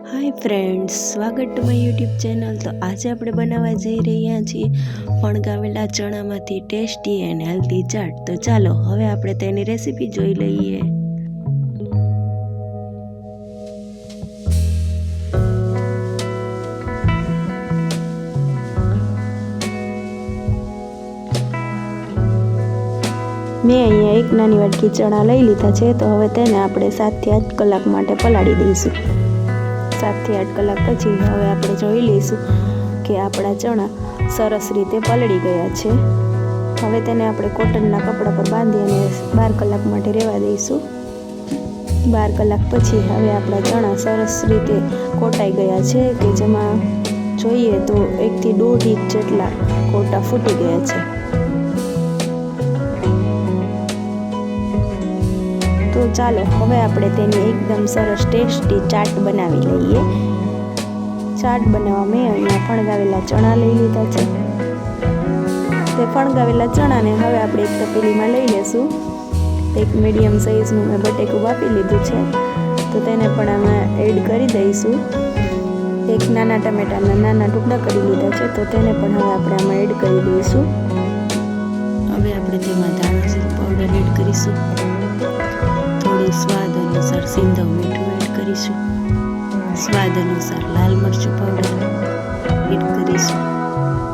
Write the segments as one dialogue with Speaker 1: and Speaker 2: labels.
Speaker 1: Hi friends, स्वागत to my YouTube channel. तो आज આપણે બનાવવા જઈ રહ્યા છીએ ફણગાવેલા ચણામાંથી ટેસ્ટી એન્ડ હેલ્ધી ચાટ। તો ચાલો હવે આપણે તેની રેસીપી જોઈ લઈએ। મેં અહીંયા એક નાની વાટકી ચણા લઈ લીધા છે। તો હવે તેને આપણે 7 થી 8 કલાક માટે પલાળી દઈશું। 7 થી 8 કલાક પછી હવે આપણે જોઈ લઈશું કે આપણા ચણા સરસ રીતે પલળી ગયા છે। હવે તેને આપણે કોટનના કપડા પર બાંધી અને 12 કલાક માટે રહેવા દઈશું। 12 કલાક પછી હવે આપણા ચણા સરસ રીતે કોટાઈ ગયા છે કે જેમાં જોઈએ તો 1 થી 1.5 ઇંચ જેટલા કોટા ફૂટી ગયા છે। તો ચાલો હવે આપણે તેની એકદમ સરસ ટેસ્ટી ચાટ બનાવી લઈએ। ચાટ બનાવવા મેં અહીંયા ફણગાવેલા ચણા લઈ લીધા છે। તે ફણગાવેલા ચણાને હવે આપણે એક તપેલીમાં લઈ લેશું। એક મીડિયમ સાઈઝનું મેં બટેકું વાપી લીધું છે, તો તેને પણ આમાં એડ કરી દઈશું। એક નાના ટમેટાના નાના ટુકડા કરી લીધા છે, તો તેને પણ હવે આપણે આમાં એડ કરી દઈશું। હવે આપણે તેમાં ધાણા જીરું પાવડર એડ કરીશું। થોડું સ્વાદ અનુસાર સિંધવ મીઠું એડ કરીશું। સ્વાદ અનુસાર લાલ મરચું પાવડર એડ કરીશું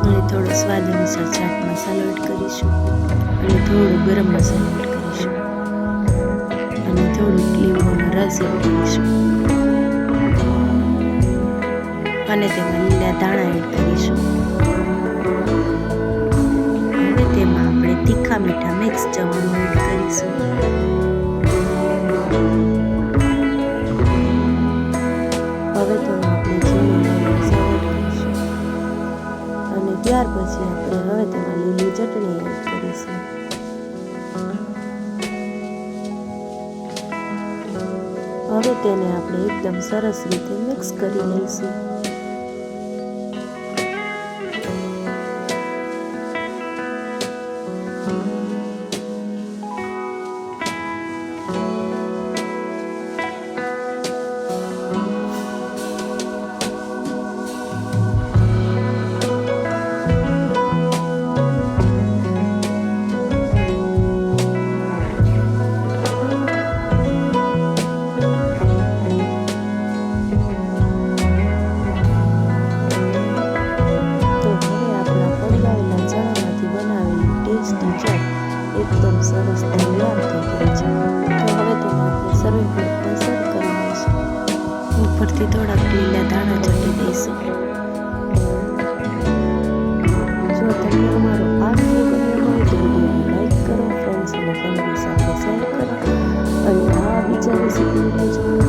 Speaker 1: અને થોડો સ્વાદ અનુસાર ચાટ મસાલો એડ કરીશું અને થોડો ગરમ મસાલો એડ કરીશું અને થોડું લીંબુનો રસ એડ કરીશું અને તેમાં લીલા ધાણા એડ કરીશું। હવે તેમાં આપણે તીખા મીઠા મિક્સ ચવાણું એડ કરીશું। હવે તો આપણે જીરું એડ કરીશું અને ત્યાર પછી આપણે હવે તેમાં લીલી ચટણી એડ કરીશું। હવે તેને આપણે એકદમ સરસ રીતે મિક્સ કરી લઈશું। એકદમ સરસ તૈયાર થઈ ગઈ છે। તો હવે તેને આપણે સર્વિંગ પ્લેટમાં સર્વ કરી દઈશું। ઉપરથી થોડાક લીલા દાણા ચડી દઈશું। જો તમને અમારો આ વિડીયો ગમ્યો હોય તો વિડીયોને લાઈક કરો, ફ્રેન્ડ્સ અને ફેમિલી સાથે શેર કરો અને આ બીજા રેસીપી વિડીયો જોવા